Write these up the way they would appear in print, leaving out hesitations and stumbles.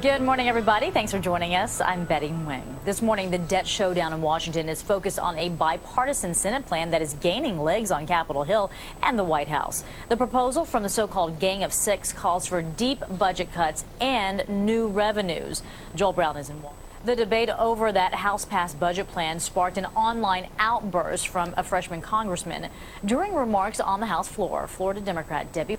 Good morning, everybody. Thanks for joining us. I'm Betty Wing. This morning, the debt showdown in Washington is focused on a bipartisan Senate plan that is gaining legs on Capitol Hill and the White House. The proposal from the so-called Gang of Six calls for deep budget cuts and new revenues. Joel Brown is in Washington. The debate over that House-passed budget plan sparked an online outburst from a freshman congressman. During remarks on the House floor, Florida Democrat Debbie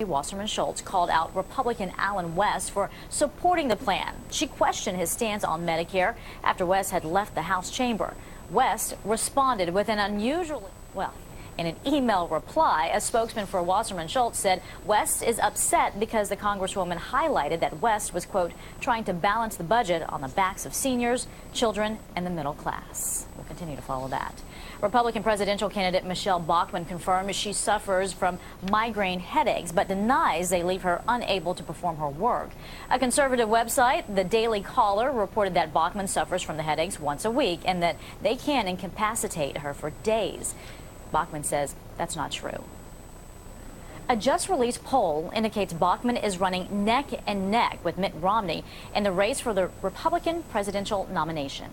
Wasserman Schultz called out Republican Allen West for supporting the plan. She questioned his stance on Medicare after West had left the House chamber. West responded with an in an email reply, a spokesman for Wasserman Schultz said West is upset because the Congresswoman highlighted that West was, quote, trying to balance the budget on the backs of seniors, children, and the middle class. We'll continue to follow that. Republican presidential candidate Michelle Bachmann confirmed she suffers from migraine headaches, but denies they leave her unable to perform her work. A conservative website, The Daily Caller, reported that Bachmann suffers from the headaches once a week and that they can incapacitate her for days. Bachmann says that's not true. A just-released poll indicates Bachmann is running neck and neck with Mitt Romney in the race for the Republican presidential nomination.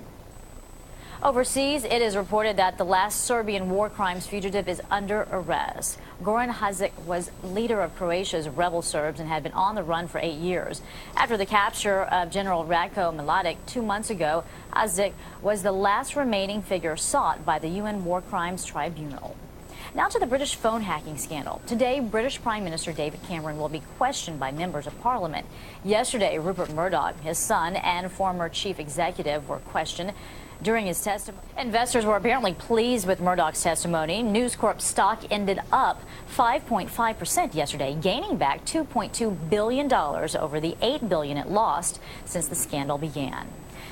Overseas, it is reported that the last Serbian war crimes fugitive is under arrest. Goran Hadžić was leader of Croatia's rebel Serbs and had been on the run for 8 years. After the capture of General Ratko Mladic 2 months ago, Hadžić was the last remaining figure sought by the UN War Crimes Tribunal. Now to the British phone hacking scandal. Today, British Prime Minister David Cameron will be questioned by members of Parliament. Yesterday, Rupert Murdoch, his son, and former chief executive were questioned. During his testimony, investors were apparently pleased with Murdoch's testimony. News Corp stock ended up 5.5% yesterday, gaining back $2.2 billion over the $8 billion it lost since the scandal began.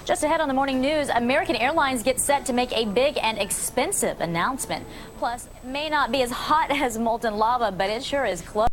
Just ahead on the morning news, American Airlines gets set to make a big and expensive announcement. Plus, it may not be as hot as molten lava, but it sure is close.